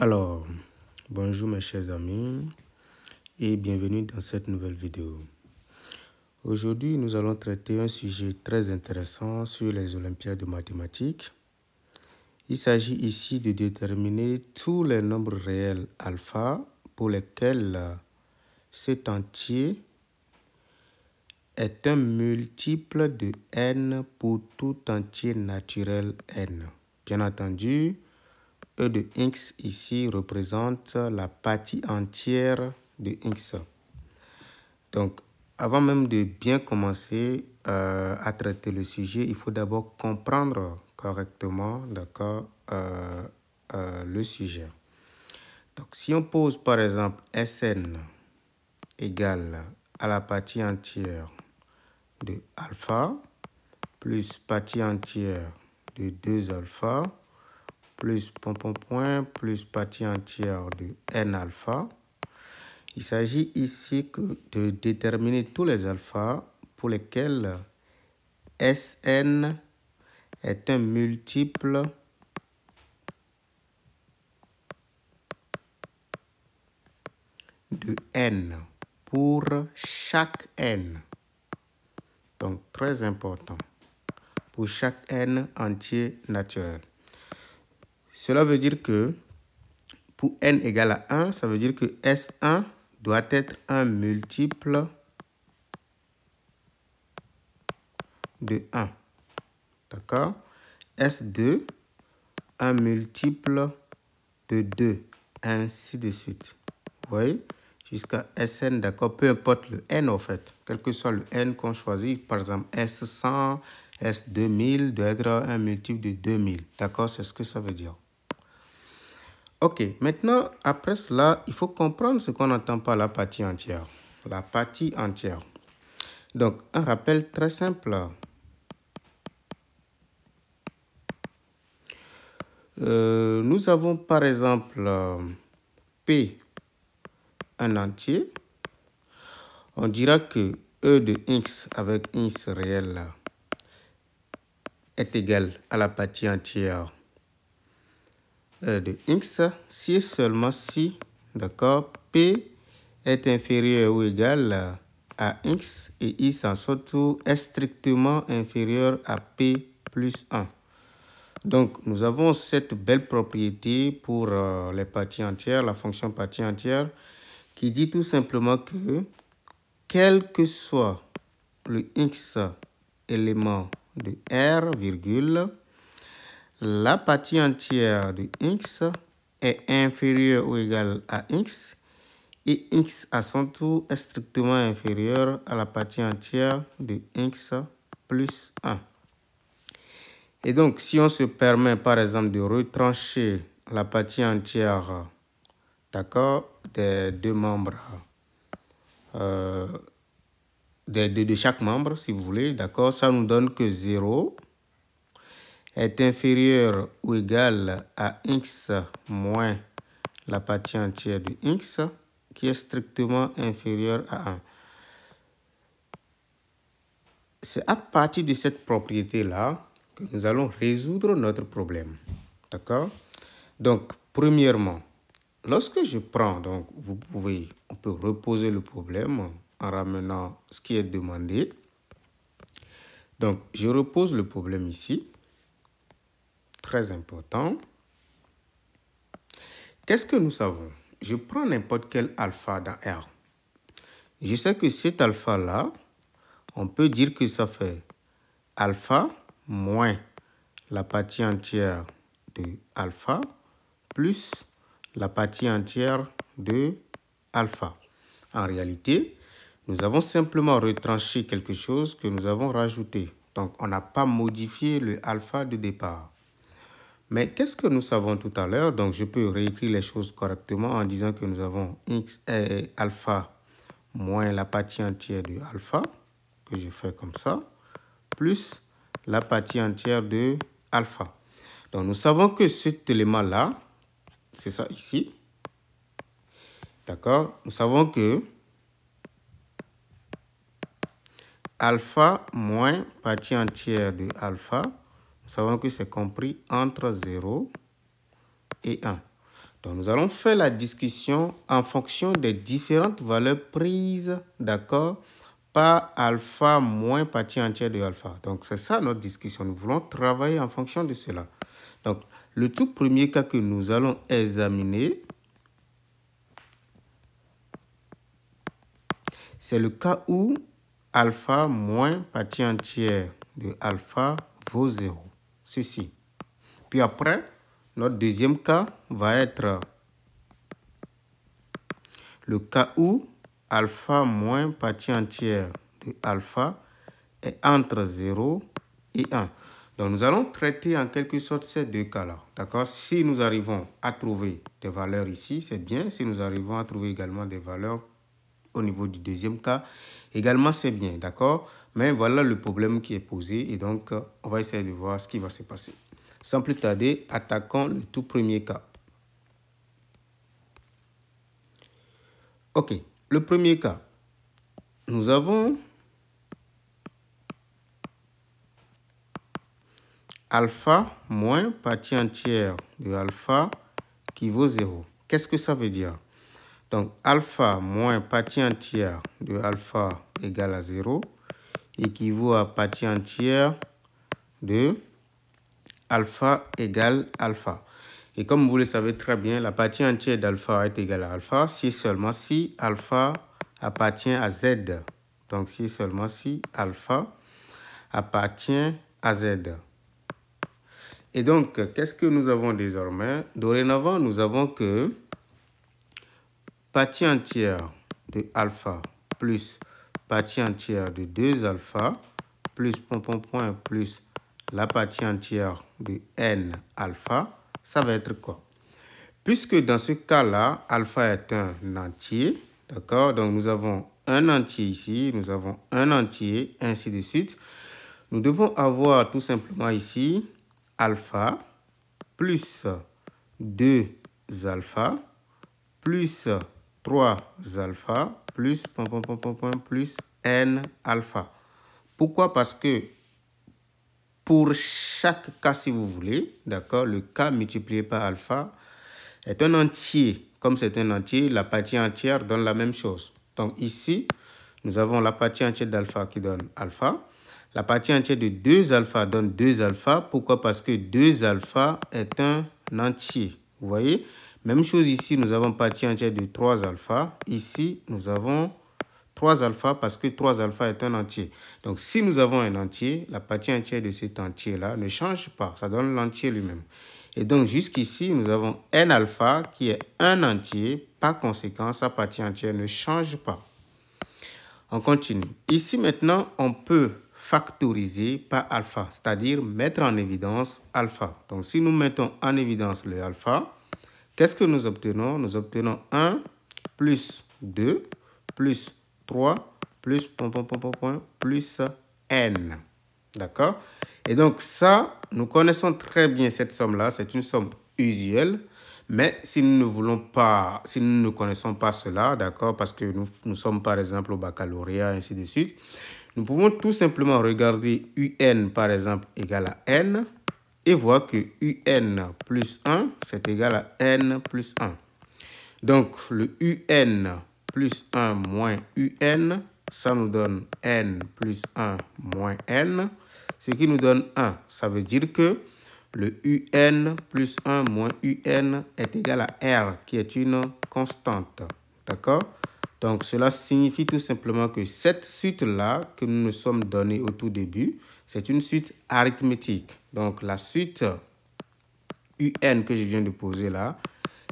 Alors, bonjour mes chers amis et bienvenue dans cette nouvelle vidéo. Aujourd'hui, nous allons traiter un sujet très intéressant sur les Olympiades de mathématiques. Il s'agit ici de déterminer tous les nombres réels alpha pour lesquels cet entier est un multiple de n pour tout entier naturel n. Bien entendu, E de x ici représente la partie entière de x. Donc, avant même de bien commencer à traiter le sujet, il faut d'abord comprendre correctement, d'accord, le sujet. Donc, si on pose par exemple Sn égale à la partie entière de alpha plus partie entière de 2 alpha plus plus partie entière de n alpha. Il s'agit ici de déterminer tous les alphas pour lesquels Sn est un multiple de n pour chaque n. Donc, très important. Pour chaque n entier naturel. Cela veut dire que pour n égale à 1, ça veut dire que S1 doit être un multiple de 1. D'accord? S2, un multiple de 2. Ainsi de suite. Vous voyez? Jusqu'à Sn, d'accord? Peu importe le n, en fait. Quel que soit le n qu'on choisit. Par exemple, S100, S2000 doit être un multiple de 2000. D'accord? C'est ce que ça veut dire. Ok, maintenant, après cela, il faut comprendre ce qu'on entend par la partie entière. La partie entière. Donc, un rappel très simple. Nous avons par exemple P, un entier. On dira que E de x avec x réel est égal à la partie entière de x si et seulement si, d'accord, P est inférieur ou égal à x et x en son tour est strictement inférieur à P plus 1. Donc, nous avons cette belle propriété pour les parties entières, la fonction partie entière, qui dit tout simplement que quel que soit le x élément de R, virgule, la partie entière de x est inférieure ou égale à x et x à son tour est strictement inférieur à la partie entière de x plus 1. Et donc, si on se permet par exemple de retrancher la partie entière, d'accord, des deux membres, de chaque membre, si vous voulez, d'accord, ça nous donne que 0 est inférieur ou égal à x moins la partie entière de x, qui est strictement inférieur à 1. C'est à partir de cette propriété-là que nous allons résoudre notre problème. D'accord? Donc, premièrement, lorsque je prends, donc on peut reposer le problème en ramenant ce qui est demandé. Donc, je repose le problème ici. Très important. Qu'est-ce que nous savons? Je prends n'importe quel alpha dans R. Je sais que cet alpha-là, on peut dire que ça fait alpha moins la partie entière de alpha plus la partie entière de alpha. En réalité, nous avons simplement retranché quelque chose que nous avons rajouté. Donc, on n'a pas modifié le alpha de départ. Mais qu'est-ce que nous savons tout à l'heure? Donc, je peux réécrire les choses correctement en disant que nous avons x et alpha moins la partie entière de alpha, que je fais comme ça, plus la partie entière de alpha. Donc, nous savons que cet élément-là, c'est ça ici. D'accord? Nous savons que alpha moins partie entière de alpha, nous savons que c'est compris entre 0 et 1. Donc, nous allons faire la discussion en fonction des différentes valeurs prises, d'accord, par alpha moins partie entière de alpha. Donc, c'est ça notre discussion. Nous voulons travailler en fonction de cela. Donc, le tout premier cas que nous allons examiner, c'est le cas où alpha moins partie entière de alpha vaut 0. Ceci. Puis après, notre deuxième cas va être le cas où alpha moins partie entière de alpha est entre 0 et 1. Donc, nous allons traiter en quelque sorte ces deux cas-là. D'accord? Si nous arrivons à trouver des valeurs ici, c'est bien. Si nous arrivons à trouver également des valeurs au niveau du deuxième cas, également c'est bien. D'accord? Mais voilà le problème qui est posé. Et donc, on va essayer de voir ce qui va se passer. Sans plus tarder, attaquons le tout premier cas. Ok, le premier cas. Nous avons alpha moins partie entière de alpha qui vaut 0. Qu'est-ce que ça veut dire? Donc, alpha moins partie entière de alpha égale à 0 équivaut à partie entière de alpha égale alpha. Et comme vous le savez très bien, la partie entière d'alpha est égale à alpha si seulement si alpha appartient à z. Donc, si seulement si alpha appartient à z. Et donc, qu'est-ce que nous avons désormais? Dorénavant, nous avons que partie entière de alpha plus partie entière de 2 alpha plus plus la partie entière de n alpha, ça va être quoi? Puisque dans ce cas-là, alpha est un entier, d'accord? Donc, nous avons un entier ici, nous avons un entier, ainsi de suite. Nous devons avoir tout simplement ici alpha plus 2 alpha plus 3 alpha plus plus n alpha. Pourquoi? Parce que pour chaque cas, si vous voulez, d'accord, le cas multiplié par alpha est un entier. Comme c'est un entier, la partie entière donne la même chose. Donc ici, nous avons la partie entière d'alpha qui donne alpha. La partie entière de 2 alpha donne 2 alpha. Pourquoi? Parce que 2 alpha est un entier. Vous voyez? Même chose ici, nous avons partie entière de 3 alpha. Ici, nous avons 3 alpha parce que 3 alpha est un entier. Donc, si nous avons un entier, la partie entière de cet entier-là ne change pas. Ça donne l'entier lui-même. Et donc, jusqu'ici, nous avons n alpha qui est un entier. Par conséquent, sa partie entière ne change pas. On continue. Ici, maintenant, on peut factoriser par alpha, c'est-à-dire mettre en évidence alpha. Donc, si nous mettons en évidence le alpha, qu'est-ce que nous obtenons? Nous obtenons 1 plus 2 plus 3 plus plus n. D'accord? Et donc, ça, nous connaissons très bien cette somme-là. C'est une somme usuelle. Mais si nous ne voulons pas, si nous ne connaissons pas cela, d'accord, parce que nous sommes par exemple au baccalauréat, ainsi de suite, nous pouvons tout simplement regarder un, par exemple, égal à n et voir que un plus 1, c'est égal à n plus 1. Donc, le un plus 1 moins un, ça nous donne n plus 1 moins n, ce qui nous donne 1. Ça veut dire que le un plus 1 moins un est égal à r, qui est une constante. D'accord? Donc, cela signifie tout simplement que cette suite-là que nous nous sommes donnée au tout début, c'est une suite arithmétique. Donc, la suite un que je viens de poser là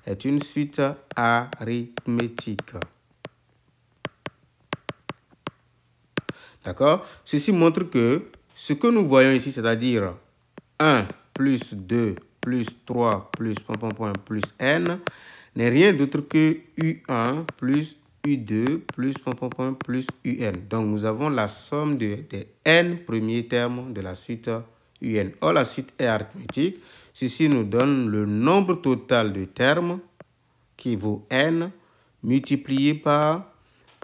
est une suite arithmétique. D'accord? Ceci montre que ce que nous voyons ici, c'est-à-dire 1 plus 2 plus 3 plus plus n, n'est rien d'autre que U1 plus U2 plus plus UN. Donc, nous avons la somme des n premiers termes de la suite UN. Or, la suite est arithmétique. Ceci nous donne le nombre total de termes qui vaut n multiplié par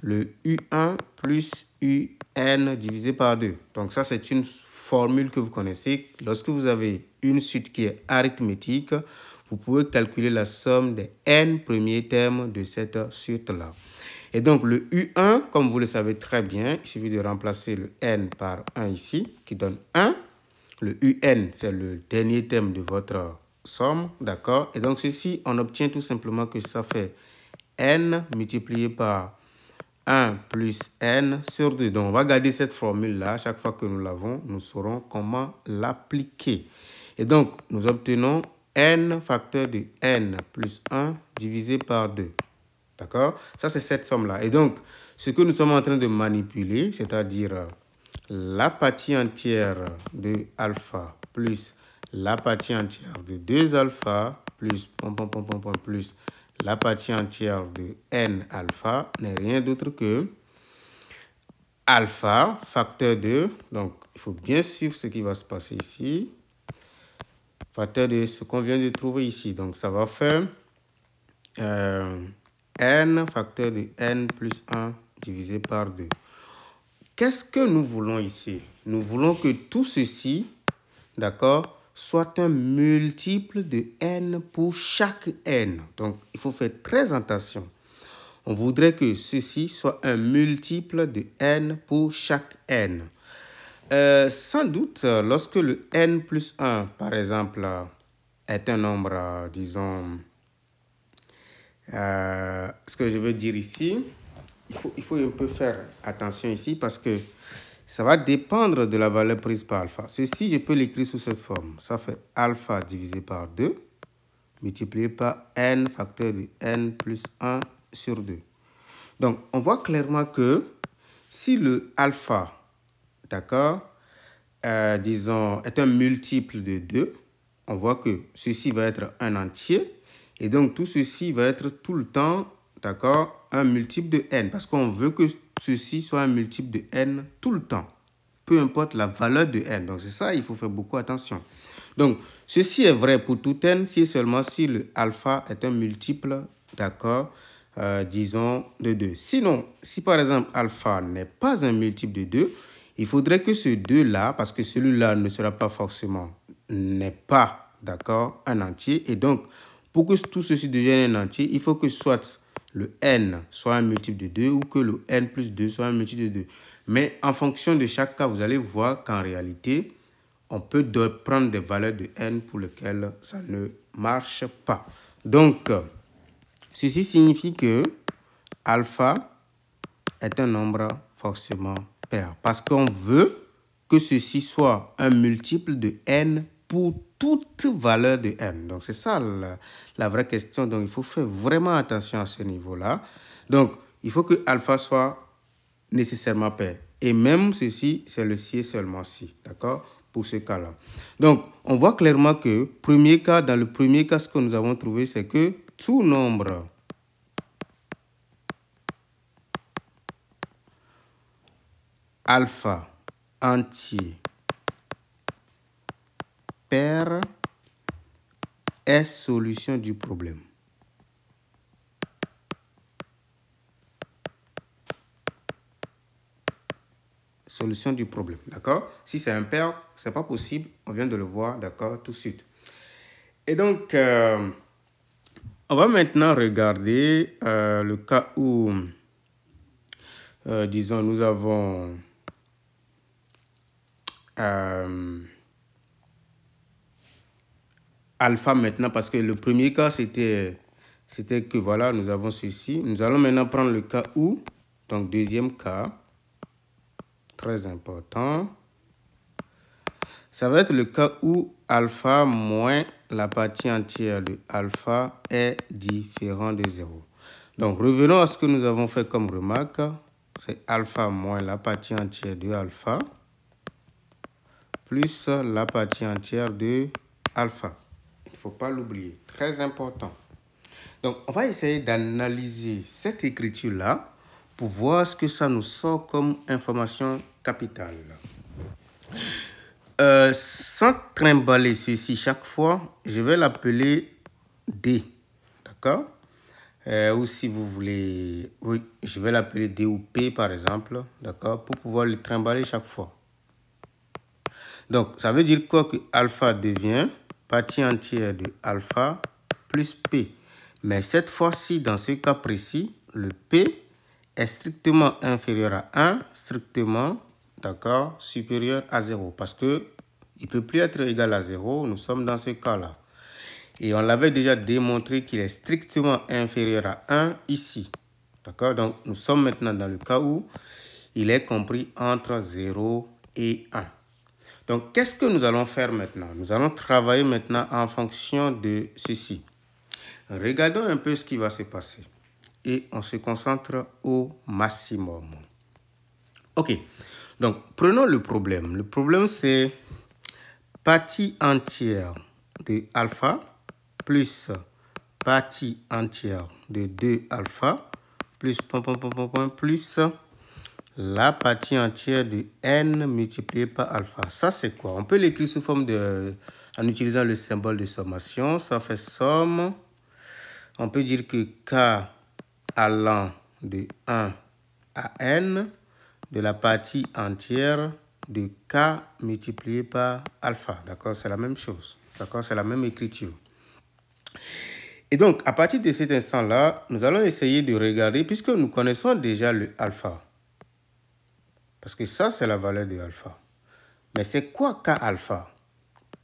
le U1 plus UN divisé par 2. Donc, ça, c'est une formule que vous connaissez. Lorsque vous avez une suite qui est arithmétique, vous pouvez calculer la somme des n premiers termes de cette suite-là. Et donc, le U1, comme vous le savez très bien, il suffit de remplacer le n par 1 ici, qui donne 1. Le UN, c'est le dernier terme de votre somme, d'accord? Et donc, ceci, on obtient tout simplement que ça fait n multiplié par 1 plus n sur 2. Donc, on va garder cette formule-là. Chaque fois que nous l'avons, nous saurons comment l'appliquer. Et donc, nous obtenons n facteur de n plus 1 divisé par 2. D'accord? Ça, c'est cette somme-là. Et donc, ce que nous sommes en train de manipuler, c'est-à-dire la partie entière de alpha plus la partie entière de 2 alpha plus plus la partie entière de n alpha n'est rien d'autre que alpha facteur de, donc il faut bien suivre ce qui va se passer ici, facteur de ce qu'on vient de trouver ici. Donc ça va faire n facteur de n plus 1 divisé par 2. Qu'est-ce que nous voulons ici? Nous voulons que tout ceci, d'accord, soit un multiple de n pour chaque n. Donc, il faut faire très attention. On voudrait que ceci soit un multiple de n pour chaque n. Sans doute, lorsque le n plus 1, par exemple, est un nombre, disons, ce que je veux dire ici, il faut un peu faire attention ici parce que ça va dépendre de la valeur prise par alpha. Ceci, je peux l'écrire sous cette forme. Ça fait alpha divisé par 2 multiplié par n facteur de n plus 1 sur 2. Donc, on voit clairement que si le alpha, d'accord, disons, est un multiple de 2, on voit que ceci va être un entier. Et donc, tout ceci va être tout le temps, d'accord, un multiple de n. Parce qu'on veut que ceci soit un multiple de n tout le temps. Peu importe la valeur de n. Donc, c'est ça, il faut faire beaucoup attention. Donc, ceci est vrai pour tout n si et seulement si le alpha est un multiple, d'accord, disons, de 2. Sinon, si par exemple alpha n'est pas un multiple de 2, il faudrait que ce 2-là, parce que celui-là ne sera pas forcément, n'est pas, d'accord, un entier. Et donc, pour que tout ceci devienne un entier, il faut que soit le n soit un multiple de 2 ou que le n plus 2 soit un multiple de 2. Mais en fonction de chaque cas, vous allez voir qu'en réalité, on peut prendre des valeurs de n pour lesquelles ça ne marche pas. Donc, ceci signifie que alpha est un nombre forcément pair. Parce qu'on veut que ceci soit un multiple de n pour toute valeur de n. Donc, c'est ça la vraie question. Donc, il faut faire vraiment attention à ce niveau-là. Donc, il faut que alpha soit nécessairement pair. Et même ceci, c'est le si et seulement si. D'accord? Pour ce cas-là. Donc, on voit clairement que dans le premier cas, ce que nous avons trouvé, c'est que tout nombre alpha entier pair est solution du problème. Solution du problème, d'accord? Si c'est impair, c'est pas possible. On vient de le voir, d'accord, tout de suite. Et donc, on va maintenant regarder le cas où, disons, nous avons alpha maintenant, parce que le premier cas, c'était que, voilà, nous avons ceci. Nous allons maintenant prendre le cas où, donc deuxième cas, très important. Ça va être le cas où alpha moins la partie entière de alpha est différent de 0. Donc, revenons à ce que nous avons fait comme remarque. C'est alpha moins la partie entière de alpha plus la partie entière de alpha. Il ne faut pas l'oublier. Très important. Donc, on va essayer d'analyser cette écriture-là pour voir ce que ça nous sort comme information capitale. Sans trimballer ceci chaque fois, je vais l'appeler D. D'accord? Ou si vous voulez, oui, je vais l'appeler D ou P par exemple. D'accord? Pour pouvoir le trimballer chaque fois. Donc, ça veut dire quoi que alpha devient partie entière de alpha plus P. Mais cette fois-ci, dans ce cas précis, le P est strictement inférieur à 1, strictement, d'accord, supérieur à 0. Parce que il ne peut plus être égal à 0, nous sommes dans ce cas-là. Et on l'avait déjà démontré qu'il est strictement inférieur à 1 ici. D'accord? Donc, nous sommes maintenant dans le cas où il est compris entre 0 et 1. Donc, qu'est-ce que nous allons faire maintenant? Nous allons travailler maintenant en fonction de ceci. Regardons un peu ce qui va se passer. Et on se concentre au maximum. OK. Donc, prenons le problème. Le problème, c'est partie entière de alpha plus partie entière de 2 alpha plus plus la partie entière de n multiplié par alpha. Ça, c'est quoi? On peut l'écrire sous forme en utilisant le symbole de sommation. Ça fait somme. On peut dire que k allant de 1 à n de la partie entière de k multiplié par alpha. D'accord? C'est la même chose. D'accord? C'est la même écriture. Et donc, à partir de cet instant-là, nous allons essayer de regarder, puisque nous connaissons déjà le alpha. Parce que ça, c'est la valeur de alpha. Mais c'est quoi k alpha?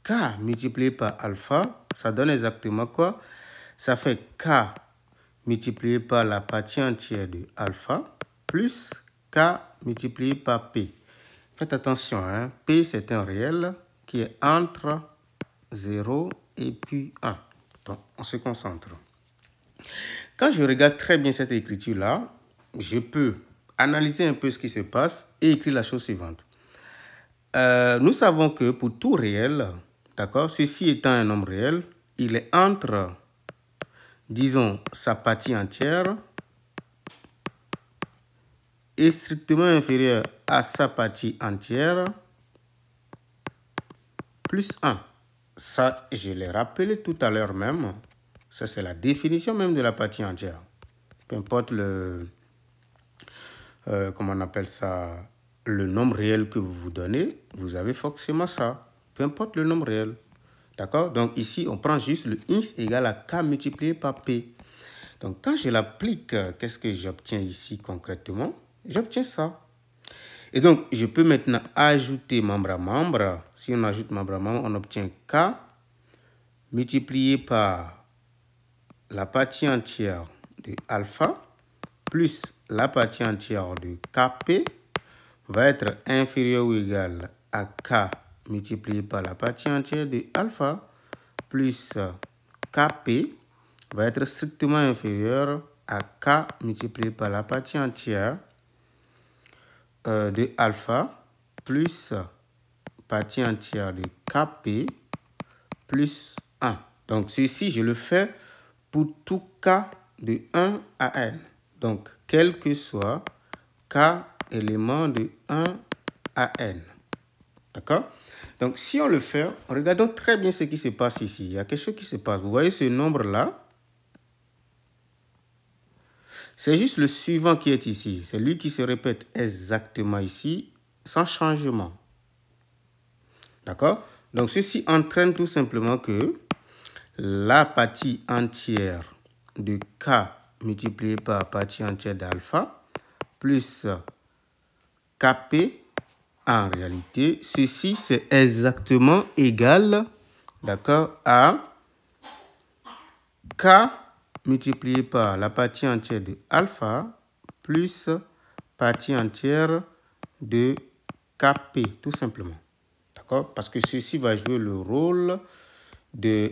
K multiplié par alpha, ça donne exactement quoi? Ça fait k multiplié par la partie entière de alpha plus k multiplié par p. Faites attention, hein? P, c'est un réel qui est entre 0 et puis 1. Donc, on se concentre. Quand je regarde très bien cette écriture-là, je peux analyser un peu ce qui se passe et écrire la chose suivante. Nous savons que pour tout réel, d'accord, ceci étant un nombre réel, il est entre, disons, sa partie entière est strictement inférieur à sa partie entière plus 1. Ça, je l'ai rappelé tout à l'heure même. Ça, c'est la définition même de la partie entière. Peu importe le... comment on appelle ça? Le nombre réel que vous vous donnez, vous avez forcément ça. Peu importe le nombre réel. D'accord? Donc, ici, on prend juste le x égale à k multiplié par p. Donc, quand je l'applique, qu'est-ce que j'obtiens ici concrètement? J'obtiens ça. Et donc, je peux maintenant ajouter membre à membre. Si on ajoute membre à membre, on obtient k multiplié par la partie entière de alpha plus la partie entière de kp va être inférieur ou égal à k multiplié par la partie entière de alpha plus kp va être strictement inférieur à k multiplié par la partie entière de alpha plus partie entière de kp plus 1. Donc, ceci, je le fais pour tout k de 1 à n. Donc, quel que soit k éléments de 1 à n. D'accord? Donc, si on le fait, regardons très bien ce qui se passe ici. Il y a quelque chose qui se passe. Vous voyez ce nombre-là? C'est juste le suivant qui est ici. C'est lui qui se répète exactement ici, sans changement. D'accord? Donc, ceci entraîne tout simplement que la partie entière de k multiplié par partie entière d'alpha plus kp, en réalité, ceci c'est exactement égal, d'accord, à k multiplié par la partie entière de alpha plus partie entière de kp, tout simplement. D'accord? Parce que ceci va jouer le rôle de,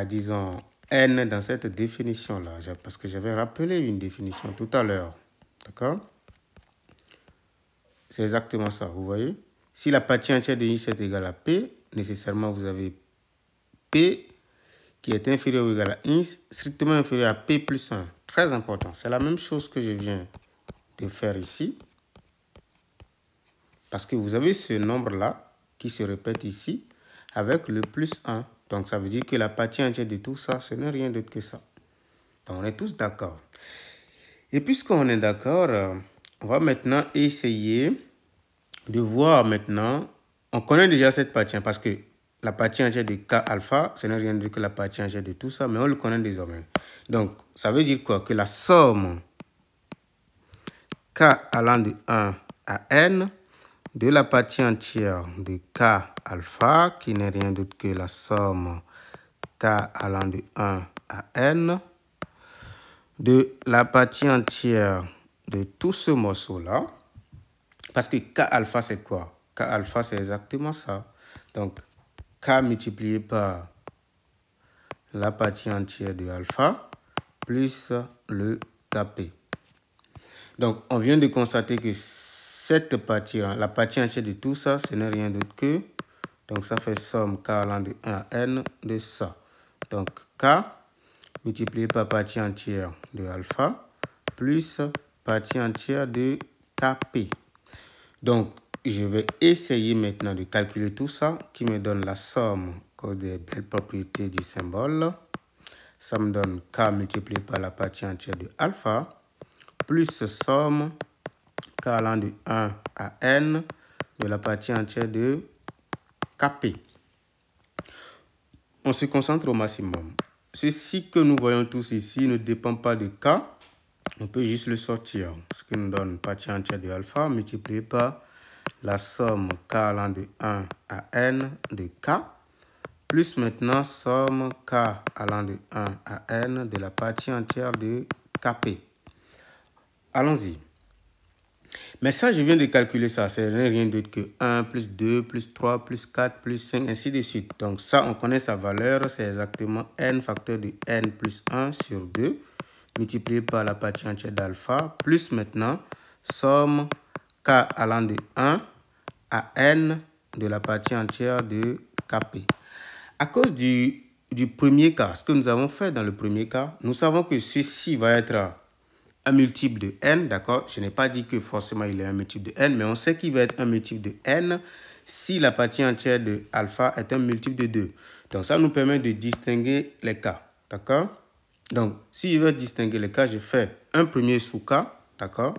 disons, n dans cette définition-là. Parce que j'avais rappelé une définition tout à l'heure. D'accord? C'est exactement ça, vous voyez? Si la partie entière de x est égale à p, nécessairement vous avez p qui est inférieur ou égal à x, strictement inférieur à p plus 1. Très important. C'est la même chose que je viens de faire ici. Parce que vous avez ce nombre-là qui se répète ici avec le plus 1. Donc, ça veut dire que la partie entière de tout ça, ce n'est rien d'autre que ça. Donc, on est tous d'accord. Et puisqu'on est d'accord, on va maintenant essayer de voir maintenant on connaît déjà cette partie parce que la partie entière de K alpha, ce n'est rien d'autre que la partie entière de tout ça, mais on le connaît désormais. Donc, ça veut dire quoi? Que la somme K allant de 1 à N de la partie entière de K alpha, qui n'est rien d'autre que la somme K allant de 1 à N, de la partie entière de tout ce morceau-là, parce que K alpha, c'est quoi? K alpha, c'est exactement ça. Donc, K multiplié par la partie entière de alpha plus le Kp. Donc, on vient de constater que cette partie, la partie entière de tout ça, ce n'est rien d'autre que, donc ça fait somme K allant de 1 à N de ça. Donc, K multiplié par partie entière de alpha plus partie entière de Kp. Donc, je vais essayer maintenant de calculer tout ça qui me donne la somme des belles propriétés du symbole. Ça me donne K multiplié par la partie entière de alpha plus somme K allant de 1 à N de la partie entière de Kp. On se concentre au maximum. Ceci que nous voyons tous ici ne dépend pas de K. On peut juste le sortir. Ce qui nous donne partie entière de alpha multiplié par la somme K allant de 1 à N de K, plus maintenant somme K allant de 1 à N de la partie entière de Kp. Allons-y. Mais ça, je viens de calculer ça. C'est rien d'autre que 1 plus 2 plus 3 plus 4 plus 5, ainsi de suite. Donc ça, on connaît sa valeur. C'est exactement n facteur de n plus 1 sur 2 multiplié par la partie entière d'alpha, plus maintenant somme K allant de 1 à N de la partie entière de Kp. À cause du premier cas, ce que nous avons fait dans le premier cas, nous savons que ceci va être un multiple de N, d'accord? Je n'ai pas dit que forcément il est un multiple de N, mais on sait qu'il va être un multiple de N si la partie entière de alpha est un multiple de 2. Donc ça nous permet de distinguer les cas, d'accord? Donc si je veux distinguer les cas, je fais un premier sous-cas, d'accord?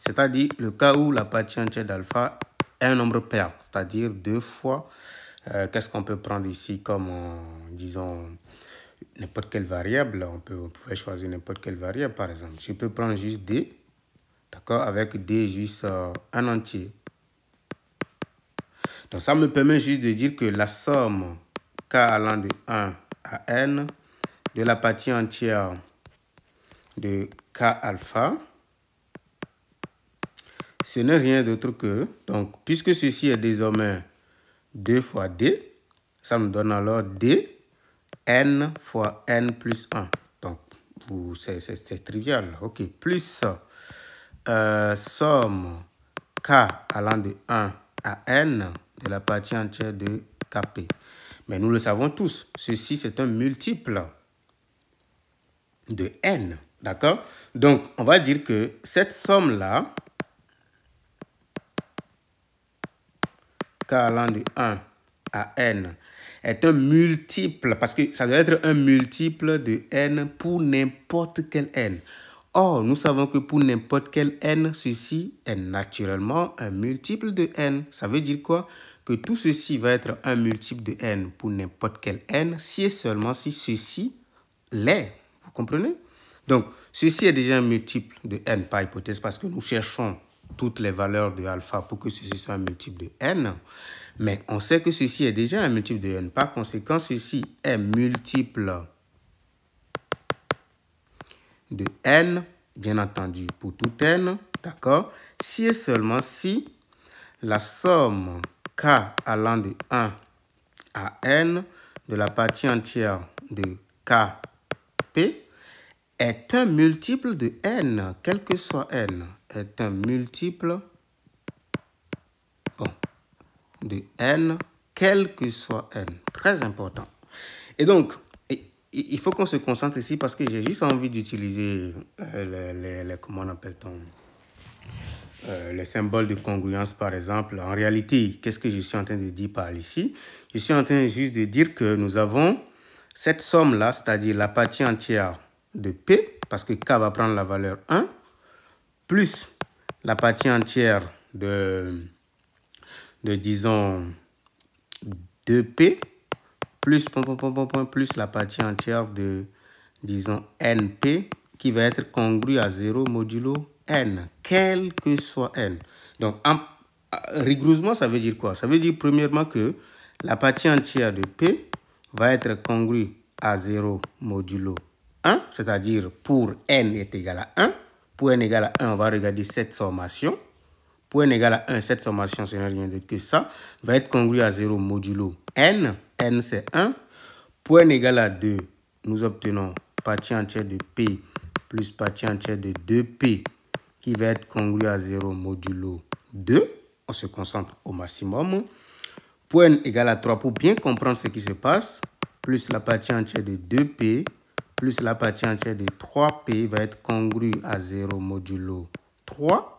C'est-à-dire le cas où la partie entière d'alpha est un nombre pair, c'est-à-dire 2 fois. Qu'est-ce qu'on peut prendre ici comme, disons, n'importe quelle variable? On pouvait choisir n'importe quelle variable, par exemple. Je peux prendre juste D, d'accord, avec D juste un entier. Donc ça me permet juste de dire que la somme K allant de 1 à N de la partie entière de K alpha, ce n'est rien d'autre que, donc, puisque ceci est désormais 2 fois D, ça me donne alors D, N fois N plus 1. Donc, c'est trivial. OK. Plus somme K allant de 1 à N de la partie entière de Kp. Mais nous le savons tous, ceci c'est un multiple de N. D'accord? Donc, on va dire que cette somme-là, K allant de 1 à N, est un multiple, parce que ça doit être un multiple de N pour n'importe quel N. Or, nous savons que pour n'importe quel N, ceci est naturellement un multiple de N. Ça veut dire quoi? Que tout ceci va être un multiple de N pour n'importe quel N, si et seulement si ceci l'est. Vous comprenez? Donc, ceci est déjà un multiple de N par hypothèse, parce que nous cherchons toutes les valeurs de alpha pour que ceci soit un multiple de N. Mais on sait que ceci est déjà un multiple de N. Par conséquent, ceci est multiple de N, bien entendu, pour tout N, d'accord? Si et seulement si la somme K allant de 1 à N de la partie entière de Kp est un multiple de N, quel que soit N, est un multiple de N, quel que soit N. Très important. Et donc, il faut qu'on se concentre ici parce que j'ai juste envie d'utiliser comment on appelle-t-on, les symboles de congruence, par exemple. En réalité, qu'est-ce que je suis en train de dire par ici? Je suis en train juste de dire que nous avons cette somme-là, c'est-à-dire la partie entière de P, parce que K va prendre la valeur 1, plus la partie entière disons, 2P plus, plus la partie entière de, disons, NP qui va être congrue à 0 modulo N, quel que soit N. Donc, rigoureusement, ça veut dire quoi? Ça veut dire premièrement que la partie entière de P va être congrue à 0 modulo 1, c'est-à-dire pour N est égal à 1. Pour N égale à 1, on va regarder cette sommation. Pour N égale à 1, cette sommation, ce n'est rien d'autre que ça, va être congrue à 0 modulo N. N, c'est 1. Pour N égale à 2, nous obtenons partie entière de P plus partie entière de 2P qui va être congrue à 0 modulo 2. On se concentre au maximum. Pour N égale à 3, pour bien comprendre ce qui se passe, plus la partie entière de 2P plus la partie entière de 3P va être congrue à 0 modulo 3.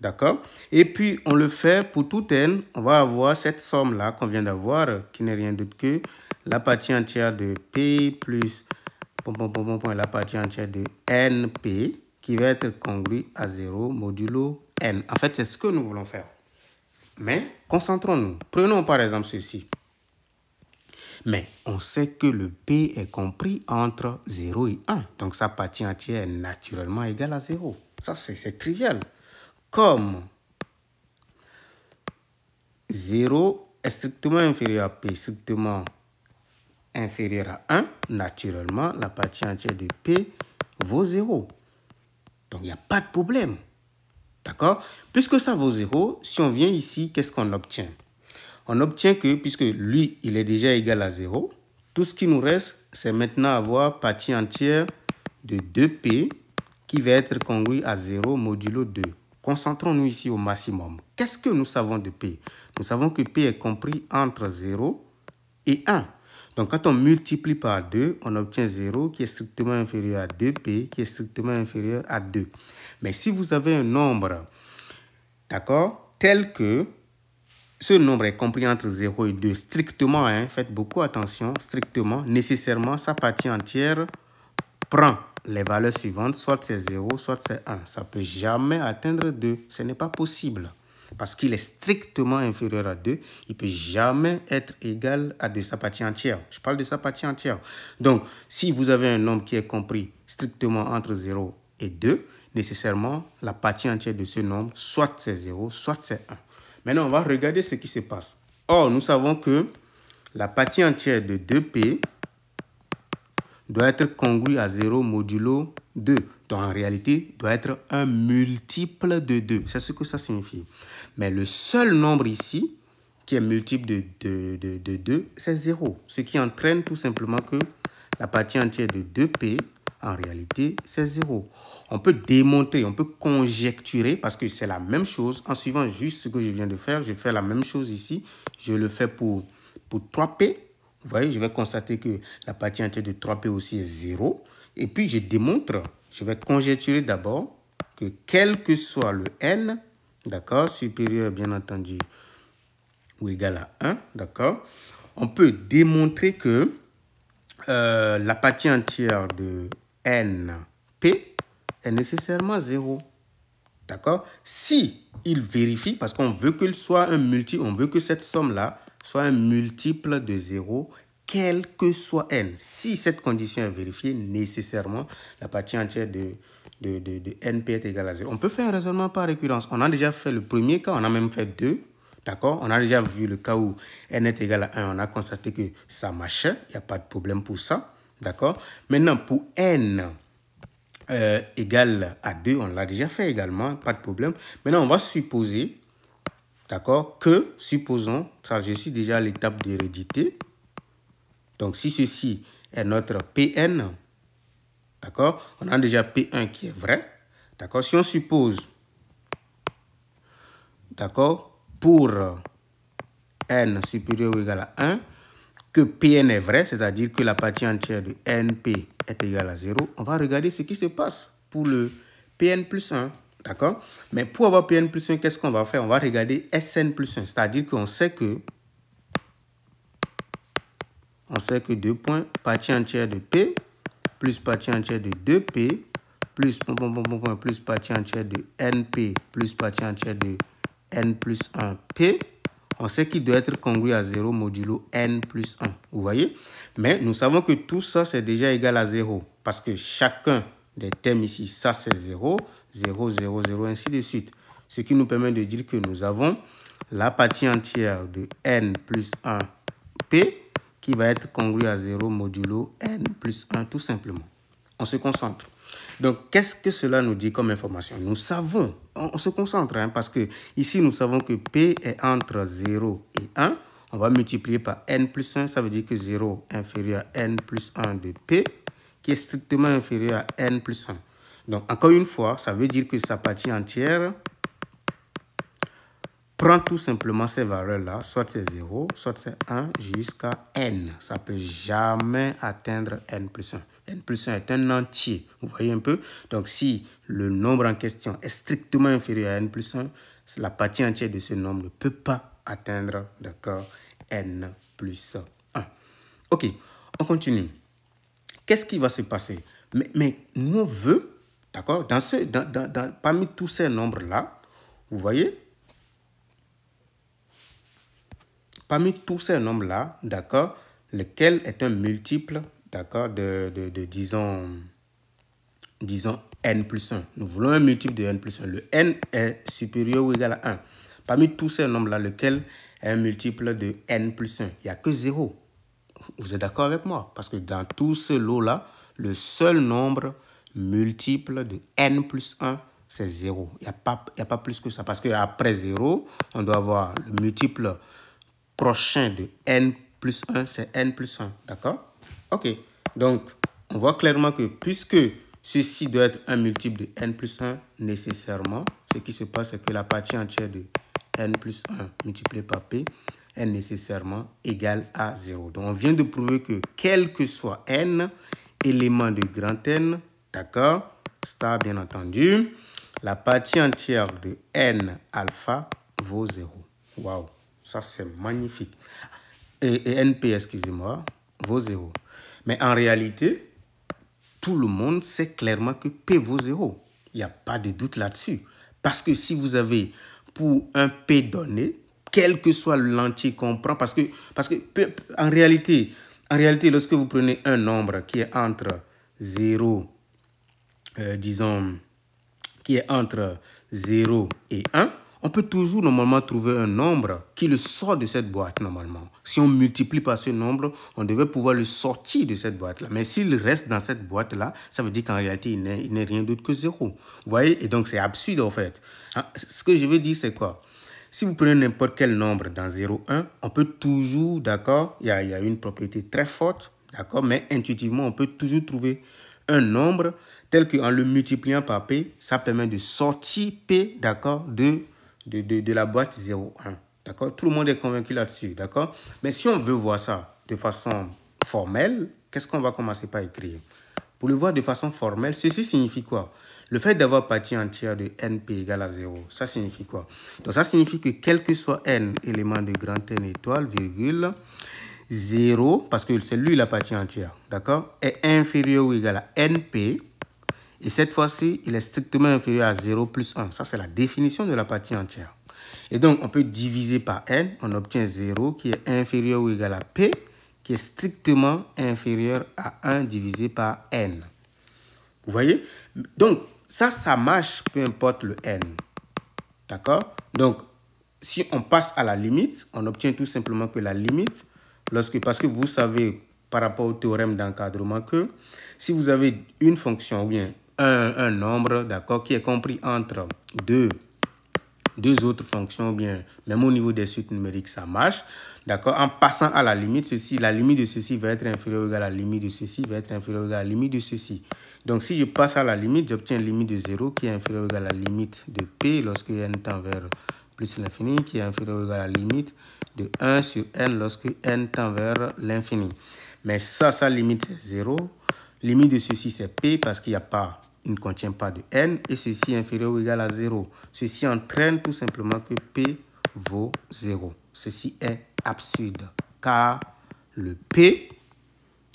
D'accord? Et puis, on le fait pour tout N. On va avoir cette somme-là qu'on vient d'avoir, qui n'est rien d'autre que la partie entière de P plus la partie entière de NP qui va être congrue à 0 modulo N. En fait, c'est ce que nous voulons faire. Mais concentrons-nous. Prenons par exemple ceci. Mais on sait que le P est compris entre 0 et 1. Donc sa partie entière est naturellement égale à 0. Ça, c'est trivial. Comme 0 est strictement inférieur à P, strictement inférieur à 1, naturellement, la partie entière de P vaut 0. Donc, il n'y a pas de problème. D'accord? Puisque ça vaut 0, si on vient ici, qu'est-ce qu'on obtient? On obtient que, puisque lui, il est déjà égal à 0, tout ce qui nous reste, c'est maintenant avoir partie entière de 2P qui va être congrue à 0 modulo 2. Concentrons-nous ici au maximum. Qu'est-ce que nous savons de P? Nous savons que P est compris entre 0 et 1. Donc, quand on multiplie par 2, on obtient 0 qui est strictement inférieur à 2P, qui est strictement inférieur à 2. Mais si vous avez un nombre, d'accord, tel que ce nombre est compris entre 0 et 2, strictement, hein, faites beaucoup attention, strictement, nécessairement, sa partie entière prend les valeurs suivantes, soit c'est 0, soit c'est 1. Ça ne peut jamais atteindre 2. Ce n'est pas possible. Parce qu'il est strictement inférieur à 2, il ne peut jamais être égal à 2, sa partie entière. Je parle de sa partie entière. Donc, si vous avez un nombre qui est compris strictement entre 0 et 2, nécessairement, la partie entière de ce nombre, soit c'est 0, soit c'est 1. Maintenant, on va regarder ce qui se passe. Or, nous savons que la partie entière de 2P doit être congrue à 0 modulo 2. Donc, en réalité, doit être un multiple de 2. C'est ce que ça signifie. Mais le seul nombre ici qui est multiple de 2, c'est 0. Ce qui entraîne tout simplement que la partie entière de 2P, en réalité, c'est 0. On peut démontrer, on peut conjecturer, parce que c'est la même chose. En suivant juste ce que je viens de faire, je fais la même chose ici. Je le fais pour 3P. Vous voyez, je vais constater que la partie entière de 3P aussi est 0. Et puis, je démontre, je vais conjecturer d'abord que quel que soit le n, d'accord, supérieur bien entendu ou égal à 1, d'accord, on peut démontrer que la partie entière de NP est nécessairement 0. D'accord? Si il vérifie, parce qu'on veut qu'il soit un multiple, on veut que cette somme-là soit un multiple de 0, quel que soit n. Si cette condition est vérifiée, nécessairement, la partie entière de NP est égale à 0. On peut faire un raisonnement par récurrence. On a déjà fait le premier cas, on a même fait 2. D'accord? On a déjà vu le cas où n est égal à 1. On a constaté que ça marchait. Il n'y a pas de problème pour ça. D'accord? Maintenant, pour n égale à 2, on l'a déjà fait également. Pas de problème. Maintenant, on va supposer, d'accord, que, supposons, ça je suis déjà à l'étape d'hérédité. Donc, si ceci est notre Pn, d'accord, on a déjà P1 qui est vrai. D'accord? Si on suppose, d'accord, pour n supérieur ou égal à 1, que Pn est vrai, c'est-à-dire que la partie entière de Np est égale à 0, on va regarder ce qui se passe pour le Pn plus 1. D'accord? Mais pour avoir Pn plus 1, qu'est-ce qu'on va faire? On va regarder Sn plus 1, c'est-à-dire qu'on sait que 2 points, partie entière de P plus partie entière de 2P plus plus partie entière de NP plus partie entière de N plus 1 P, on sait qu'il doit être congru à 0 modulo N plus 1. Vous voyez? Mais nous savons que tout ça, c'est déjà égal à 0. Parce que chacun des termes ici, ça c'est 0, 0, 0, 0, ainsi de suite. Ce qui nous permet de dire que nous avons la partie entière de N plus 1 P qui va être congru à 0 modulo N plus 1 tout simplement. On se concentre. Donc, qu'est-ce que cela nous dit comme information? Nous savons, on se concentre, hein, parce que ici, nous savons que P est entre 0 et 1. On va multiplier par N plus 1, ça veut dire que 0 est inférieur à N plus 1 de P, qui est strictement inférieur à N plus 1. Donc, encore une fois, ça veut dire que sa partie entière prend tout simplement ces valeurs-là, soit c'est 0, soit c'est 1 jusqu'à N. Ça ne peut jamais atteindre N plus 1. N plus 1 est un entier, vous voyez un peu? Donc, si le nombre en question est strictement inférieur à N plus 1, la partie entière de ce nombre ne peut pas atteindre, d'accord, N plus 1. Ok, on continue. Qu'est-ce qui va se passer? Mais nous, on veut, d'accord, parmi tous ces nombres-là, vous voyez? Parmi tous ces nombres-là, d'accord, lequel est un multiple, d'accord, disons, n plus 1. Nous voulons un multiple de n plus 1. Le n est supérieur ou égal à 1. Parmi tous ces nombres-là, lequel est un multiple de n plus 1? Il n'y a que 0. Vous êtes d'accord avec moi? Parce que dans tout ce lot-là, le seul nombre multiple de n plus 1, c'est 0. Il n'y a pas plus que ça. Parce qu'après 0, on doit avoir le multiple prochain de n plus 1, c'est n plus 1. D'accord? Ok. Donc, on voit clairement que puisque ceci doit être un multiple de n plus 1, nécessairement, ce qui se passe, c'est que la partie entière de n plus 1 multiplié par p est nécessairement égale à 0. Donc, on vient de prouver que quel que soit n, élément de grand N, d'accord, star bien entendu, la partie entière de n alpha vaut 0. Waouh! Ça, c'est magnifique. Et NP, excusez-moi, vaut 0. Mais en réalité, tout le monde sait clairement que P vaut 0. Il n'y a pas de doute là-dessus. Parce que si vous avez pour un P donné, quel que soit l'entier qu'on prend, parce que en réalité, lorsque vous prenez un nombre qui est entre 0, disons, qui est entre 0 et 1, on peut toujours normalement trouver un nombre qui le sort de cette boîte normalement. Si on multiplie par ce nombre, on devait pouvoir le sortir de cette boîte-là. Mais s'il reste dans cette boîte-là, ça veut dire qu'en réalité, il n'est rien d'autre que 0. Vous voyez? Et donc, c'est absurde en fait. Ce que je veux dire, c'est quoi? Si vous prenez n'importe quel nombre dans 0, 1, on peut toujours, d'accord, il y a une propriété très forte, d'accord, mais intuitivement, on peut toujours trouver un nombre tel qu'en le multipliant par P, ça permet de sortir P, d'accord, de la boîte 0, 1. D'accord? Tout le monde est convaincu là-dessus. D'accord? Mais si on veut voir ça de façon formelle, qu'est-ce qu'on va commencer par écrire? Pour le voir de façon formelle, ceci signifie quoi? Le fait d'avoir partie entière de NP égale à 0, ça signifie quoi? Donc, ça signifie que quel que soit n élément de grand N étoile, virgule, 0, parce que c'est lui la partie entière, d'accord, est inférieur ou égal à NP. Et cette fois-ci, il est strictement inférieur à 0 plus 1. Ça, c'est la définition de la partie entière. Et donc, on peut diviser par n. On obtient 0 qui est inférieur ou égal à p, qui est strictement inférieur à 1 divisé par n. Vous voyez? Donc, ça marche, peu importe le n. D'accord? Donc, si on passe à la limite, on obtient tout simplement que la limite, parce que vous savez, par rapport au théorème d'encadrement, que si vous avez une fonction ou bien un nombre, d'accord, qui est compris entre deux autres fonctions, ou bien même au niveau des suites numériques, ça marche, d'accord, en passant à la limite, la limite de ceci va être inférieure ou égale à la limite de ceci, va être inférieure ou égale à la limite de ceci. Donc, si je passe à la limite, j'obtiens une limite de 0 qui est inférieure ou égale à la limite de P lorsque n tend vers plus l'infini, qui est inférieure ou égale à la limite de 1 sur n lorsque n tend vers l'infini. Mais ça, sa limite, c'est 0. Limite de ceci, c'est P parce qu'il ne contient pas de n, et ceci est inférieur ou égal à 0. Ceci entraîne tout simplement que P vaut 0. Ceci est absurde, car le P,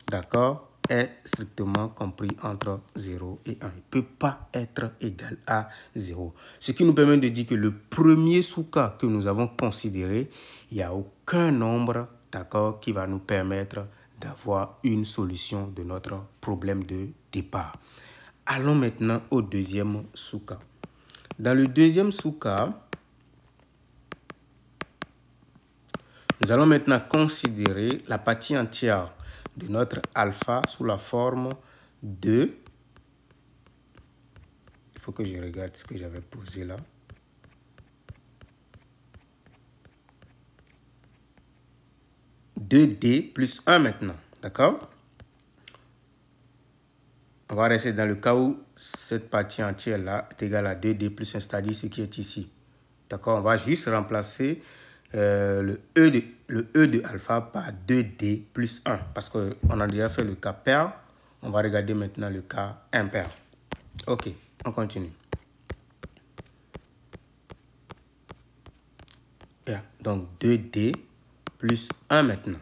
d'accord, est strictement compris entre 0 et 1. Il ne peut pas être égal à 0. Ce qui nous permet de dire que le premier sous-cas que nous avons considéré, il n'y a aucun nombre, d'accord, qui va nous permettre d'avoir une solution de notre problème de départ. Allons maintenant au deuxième sous-cas. Dans le deuxième sous-cas, nous allons maintenant considérer la partie entière de notre alpha sous la forme de... Il faut que je regarde ce que j'avais posé là. D plus 1 maintenant, d'accord? On va rester dans le cas où cette partie entière-là est égale à 2D plus 1, c'est-à-dire ce qui est ici. D'accord? On va juste remplacer le E de alpha par 2D plus 1. Parce qu'on a déjà fait le cas pair. On va regarder maintenant le cas impair. Ok, on continue. Yeah. Donc 2D plus 1 maintenant.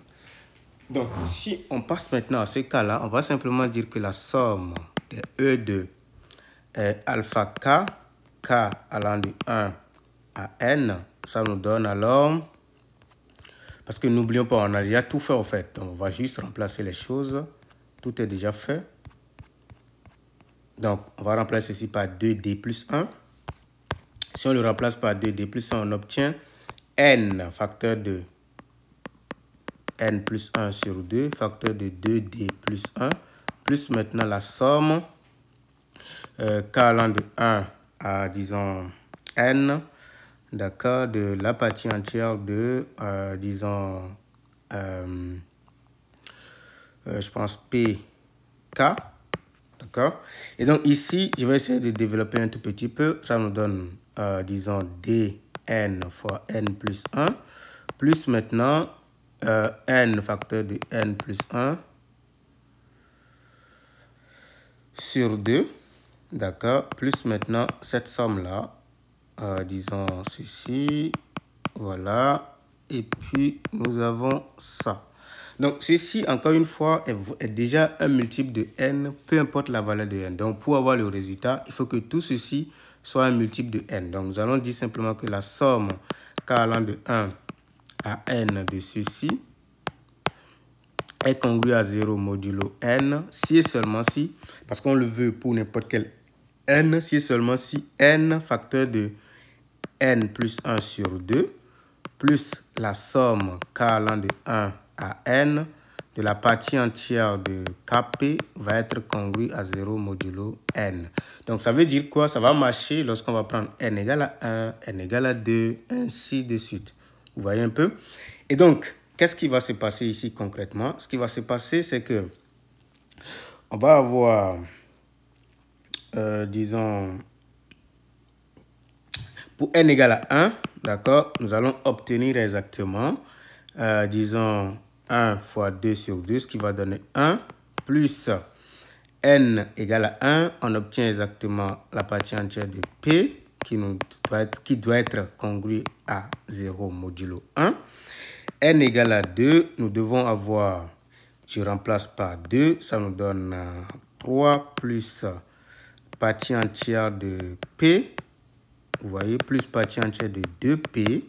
Donc, si on passe maintenant à ce cas-là, on va simplement dire que la somme des E de alpha K, K allant de 1 à N, ça nous donne alors, parce que n'oublions pas, on a déjà tout fait en fait. Donc, on va juste remplacer les choses. Tout est déjà fait. Donc, on va remplacer ceci par 2D plus 1. Si on le remplace par 2D plus 1, on obtient N facteur de N plus 1 sur 2, facteur de 2D plus 1, plus maintenant la somme K allant de 1 à, disons, N, d'accord, de la partie entière de, disons, je pense PK, d'accord. Et donc ici, je vais essayer de développer un tout petit peu. Ça nous donne, disons, DN fois N plus 1, plus maintenant N facteur de N plus 1 sur 2, d'accord, plus maintenant cette somme-là, disons ceci, voilà, et puis nous avons ça. Donc ceci, encore une fois, est déjà un multiple de N, peu importe la valeur de N. Donc pour avoir le résultat, il faut que tout ceci soit un multiple de N. Donc nous allons dire simplement que la somme K allant de 1 à N de ceci est congrue à 0 modulo N, si et seulement si, parce qu'on le veut pour n'importe quel N, si et seulement si N facteur de N plus 1 sur 2, plus la somme K allant de 1 à N de la partie entière de Kp va être congrue à 0 modulo N. Donc ça veut dire quoi? Ça va marcher lorsqu'on va prendre N égale à 1, N égale à 2, ainsi de suite. Vous voyez un peu? Et donc, qu'est-ce qui va se passer ici concrètement? Ce qui va se passer, c'est que on va avoir, disons, pour N égale à 1, d'accord, nous allons obtenir exactement, disons, 1 fois 2 sur 2, ce qui va donner 1, plus N égale à 1, on obtient exactement la partie entière de P, qui doit être congrue à 0 modulo 1. N égale à 2, nous devons avoir, je remplace par 2, ça nous donne 3 plus partie entière de P, vous voyez, plus partie entière de 2P,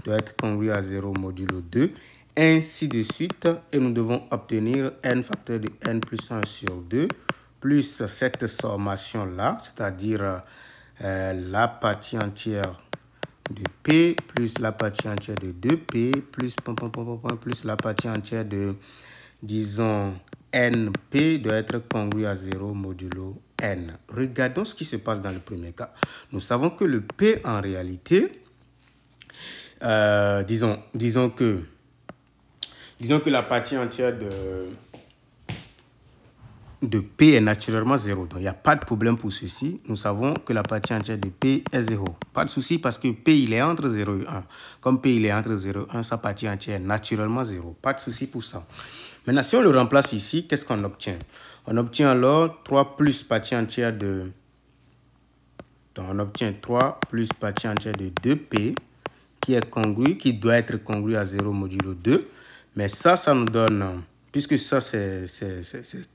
doit être congrue à 0 modulo 2, ainsi de suite, et nous devons obtenir N facteur de N plus 1 sur 2, plus cette sommation-là, c'est-à-dire la partie entière de P plus la partie entière de 2P plus la partie entière de, disons, NP doit être congrue à 0 modulo N. Regardons ce qui se passe dans le premier cas. Nous savons que le P en réalité, disons que la partie entière de P est naturellement 0. Donc, il n'y a pas de problème pour ceci. Nous savons que la partie entière de P est 0. Pas de souci parce que P, il est entre 0 et 1. Comme P, il est entre 0 et 1, sa partie entière est naturellement 0. Pas de souci pour ça. Maintenant, si on le remplace ici, qu'est-ce qu'on obtient? On obtient alors 3 plus partie entière de... Donc, on obtient 3 plus partie entière de 2P qui doit être congrue à 0 modulo 2. Mais ça nous donne... Puisque ça, c'est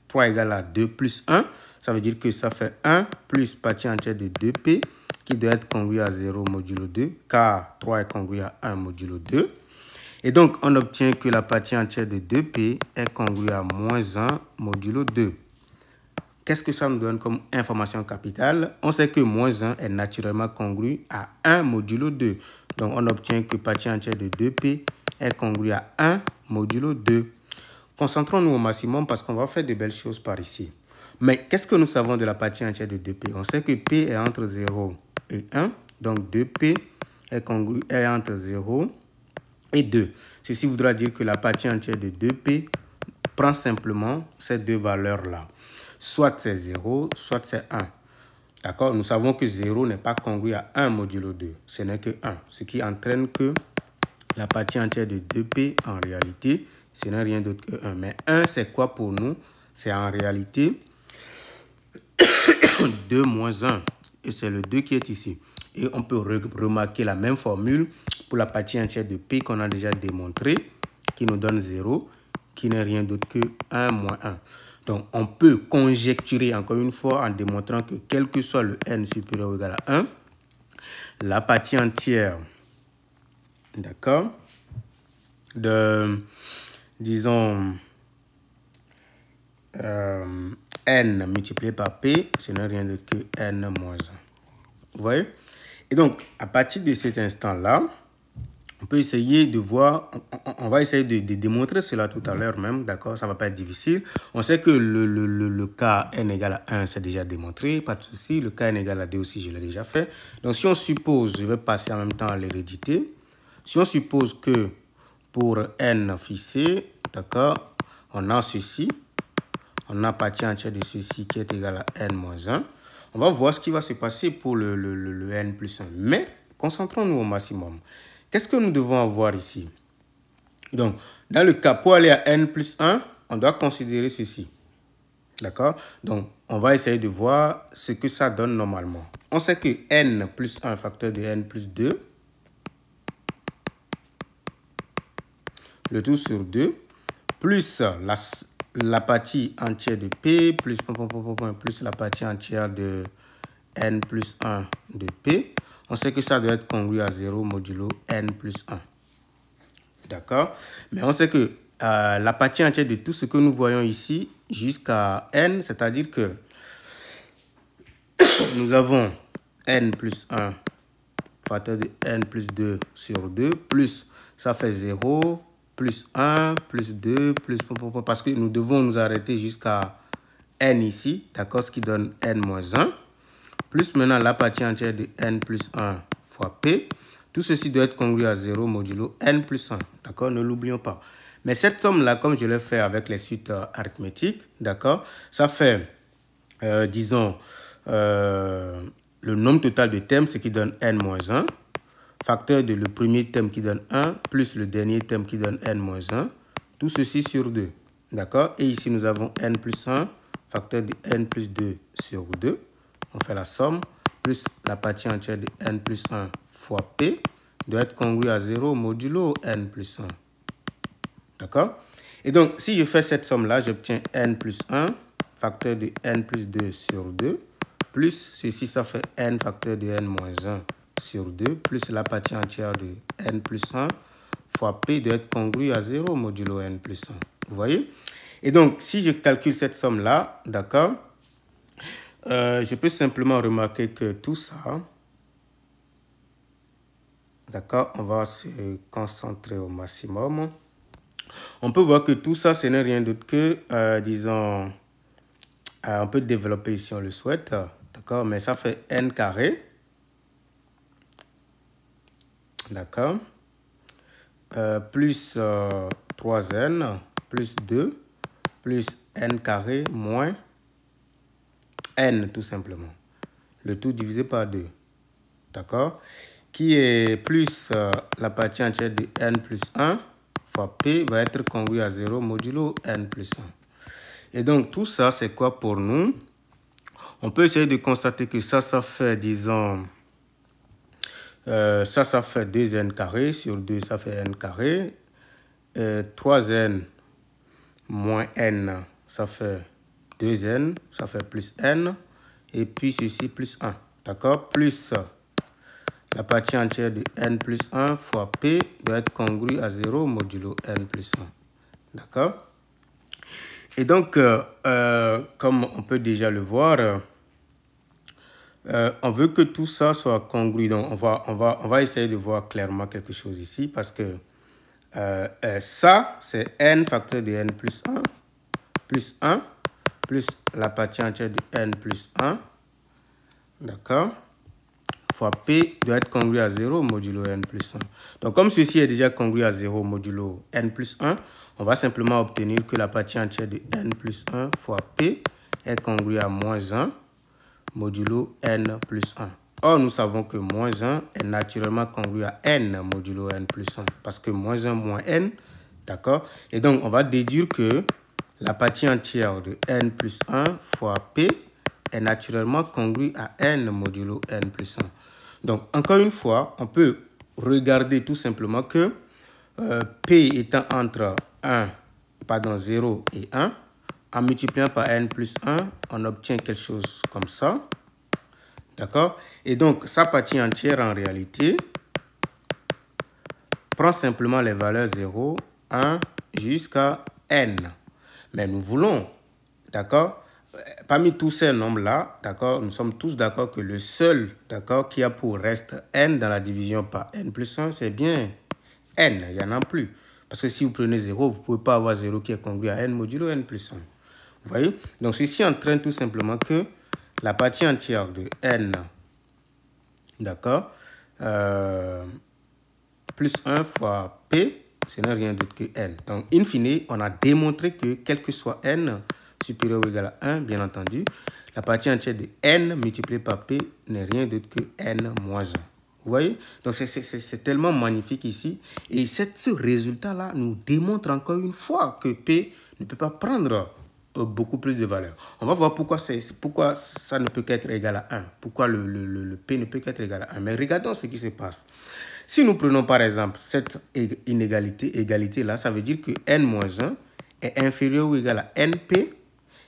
3 égale à 2 plus 1. Ça veut dire que ça fait 1 plus partie entière de 2p qui doit être congru à 0 modulo 2, car 3 est congru à 1 modulo 2. Et donc, on obtient que la partie entière de 2p est congrue à moins 1 modulo 2. Qu'est-ce que ça nous donne comme information capitale? On sait que moins 1 est naturellement congru à 1 modulo 2. Donc, on obtient que partie entière de 2p est congrue à 1 modulo 2. Concentrons-nous au maximum parce qu'on va faire de belles choses par ici. Mais qu'est-ce que nous savons de la partie entière de 2p? On sait que p est entre 0 et 1. Donc, 2p est entre 0 et 2. Ceci voudra dire que la partie entière de 2p prend simplement ces deux valeurs-là. Soit c'est 0, soit c'est 1. D'accord? Nous savons que 0 n'est pas congru à 1 modulo 2. Ce n'est que 1. Ce qui entraîne que la partie entière de 2p, en réalité, ce n'est rien d'autre que 1. Mais 1, c'est quoi pour nous? C'est en réalité 2 moins 1. Et c'est le 2 qui est ici. Et on peut remarquer la même formule pour la partie entière de p qu'on a déjà démontré, qui nous donne 0, qui n'est rien d'autre que 1 moins 1. Donc, on peut conjecturer encore une fois en démontrant que quel que soit le n supérieur ou égal à 1, la partie entière, d'accord, de, disons, n multiplié par p, ce n'est rien d'autre que n moins 1. Vous voyez? Et donc, à partir de cet instant-là, on peut essayer de voir, on va essayer de démontrer cela tout à l'heure même, d'accord? Ça ne va pas être difficile. On sait que le cas n égale à 1, c'est déjà démontré, pas de souci. Le cas n égale à 2 aussi, je l'ai déjà fait. Donc, si on suppose, je vais passer en même temps à l'hérédité. Si on suppose que pour n fixé, d'accord, on a ceci, on a partie entière de ceci qui est égal à n moins 1. On va voir ce qui va se passer pour le n plus 1. Mais, concentrons-nous au maximum. Qu'est-ce que nous devons avoir ici? Donc, dans le cas pour aller à n plus 1, on doit considérer ceci. D'accord? Donc, on va essayer de voir ce que ça donne normalement. On sait que n plus 1 facteur de n plus 2, le tout sur 2, plus la partie entière de p, plus la partie entière de n plus 1 de p. On sait que ça doit être congru à 0 modulo n plus 1. D'accord? Mais on sait que la partie entière de tout ce que nous voyons ici jusqu'à n, c'est-à-dire que nous avons n plus 1 facteur de n plus 2 sur 2, plus ça fait 0, plus 1, plus 2, plus... Parce que nous devons nous arrêter jusqu'à n ici, d'accord? Ce qui donne n moins 1. Plus maintenant la partie entière de n plus 1 fois p. Tout ceci doit être congru à 0 modulo n plus 1. D'accord? Ne l'oublions pas. Mais cette somme-là, comme je l'ai fait avec les suites arithmétiques, d'accord? Ça fait, disons, le nombre total de termes, ce qui donne n moins 1. Facteur de le premier terme qui donne 1, plus le dernier terme qui donne n moins 1. Tout ceci sur 2. D'accord? Et ici, nous avons n plus 1, facteur de n plus 2 sur 2. On fait la somme, plus la partie entière de n plus 1 fois p doit être congru à 0 modulo n plus 1. D'accord? Et donc, si je fais cette somme-là, j'obtiens n plus 1, facteur de n plus 2 sur 2, plus ceci, ça fait n facteur de n moins 1 sur 2, plus la partie entière de n plus 1 fois p doit être congru à 0 modulo n plus 1. Vous voyez? Et donc, si je calcule cette somme-là, d'accord, je peux simplement remarquer que tout ça, d'accord, on va se concentrer au maximum. On peut voir que tout ça, ce n'est rien d'autre que, disons, on peut développer si on le souhaite, d'accord, mais ça fait n carré, d'accord, plus 3n, plus 2, plus n carré, moins n tout simplement. Le tout divisé par 2. D'accord? Qui est plus la partie entière de n plus 1 fois p va être congru à 0 modulo n plus 1. Et donc tout ça, c'est quoi pour nous? On peut essayer de constater que ça fait, disons, ça fait 2n carré. Sur 2, ça fait n carré. 3n moins n, ça fait 2n, ça fait plus n. Et puis ceci plus 1. D'accord? Plus la partie entière de n plus 1 fois p doit être congrue à 0 modulo n plus 1. D'accord? Et donc, comme on peut déjà le voir, on veut que tout ça soit congru. Donc, on va essayer de voir clairement quelque chose ici parce que ça, c'est n facteur de n plus 1 plus la partie entière de n plus 1. D'accord? Fois p doit être congru à 0 modulo n plus 1. Donc, comme ceci est déjà congru à 0 modulo n plus 1, on va simplement obtenir que la partie entière de n plus 1 fois p est congrue à moins 1 modulo n plus 1. Or, nous savons que moins 1 est naturellement congru à n modulo n plus 1. Parce que moins 1 moins n, d'accord? Et donc, on va déduire que la partie entière de n plus 1 fois p est naturellement congrue à n modulo n plus 1. Donc, encore une fois, on peut regarder tout simplement que p étant entre 0 et 1, en multipliant par n plus 1, on obtient quelque chose comme ça. D'accord? Et donc, sa partie entière, en réalité, prend simplement les valeurs 0, 1 jusqu'à n. Mais nous voulons, d'accord, parmi tous ces nombres-là, d'accord, nous sommes tous d'accord que le seul, d'accord, qui a pour reste n dans la division par n plus 1, c'est bien n. Il n'y en a plus. Parce que si vous prenez 0, vous ne pouvez pas avoir 0 qui est congru à n modulo n plus 1. Vous voyez? Donc, ceci entraîne tout simplement que la partie entière de n, d'accord, plus 1 fois p, ce n'est rien d'autre que n. Donc, in fine, on a démontré que quel que soit n supérieur ou égal à 1, bien entendu, la partie entière de n multipliée par p n'est rien d'autre que n moins 1. Vous voyez? Donc, c'est tellement magnifique ici. Et ce résultat-là nous démontre encore une fois que p ne peut pas prendre beaucoup plus de valeur. On va voir pourquoi ça ne peut qu'être égal à 1. Pourquoi le p ne peut qu'être égal à 1. Mais regardons ce qui se passe. Si nous prenons par exemple cette égalité-là, ça veut dire que n-1 est inférieur ou égal à np,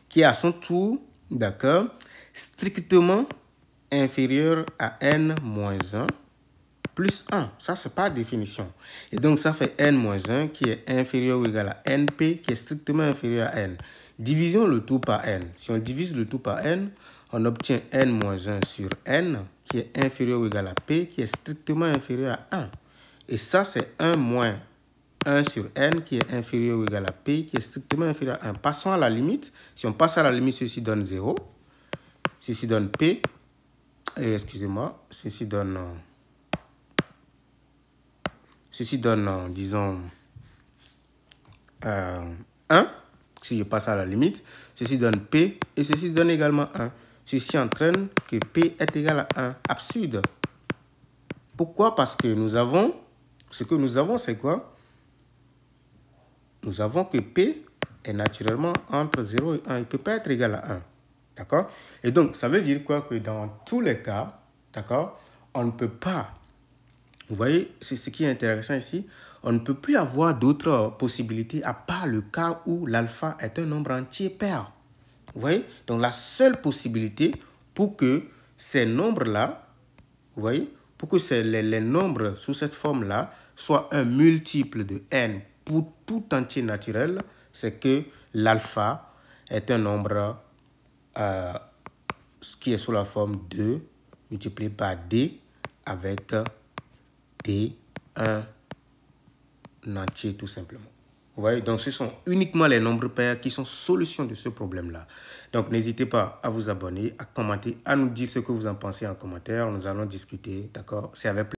qui est à son tour, d'accord, strictement inférieur à n-1 plus 1. Ça, c'est par définition. Et donc, ça fait n-1 qui est inférieur ou égal à np, qui est strictement inférieur à n. Divisons le tout par n. Si on divise le tout par n, on obtient n-1 sur n, qui est inférieur ou égal à p, qui est strictement inférieur à 1. Et ça, c'est 1 moins 1 sur n, qui est inférieur ou égal à p, qui est strictement inférieur à 1. Passons à la limite. Si on passe à la limite, ceci donne 0. Ceci donne p. Excusez-moi. Ceci donne, disons, 1. Si je passe à la limite, ceci donne p et ceci donne également 1. Ceci entraîne que p est égal à 1. Absurde. Pourquoi? Parce que nous avons, ce que nous avons, c'est quoi? Nous avons que p est naturellement entre 0 et 1. Il ne peut pas être égal à 1. D'accord? Et donc, ça veut dire quoi? Que dans tous les cas, d'accord, on ne peut pas. Vous voyez, c'est ce qui est intéressant ici. On ne peut plus avoir d'autres possibilités à part le cas où l'alpha est un nombre entier pair. Vous voyez? Donc, la seule possibilité pour que ces nombres-là, vous voyez, pour que les nombres sous cette forme-là soient un multiple de n pour tout entier naturel, c'est que l'alpha est un nombre qui est sous la forme 2 multiplié par d avec d, 1 entier tout simplement. Vous voyez, donc ce sont uniquement les nombres pairs qui sont solution de ce problème-là. Donc n'hésitez pas à vous abonner, à commenter, à nous dire ce que vous en pensez en commentaire. Nous allons discuter, d'accord? C'est avec plaisir.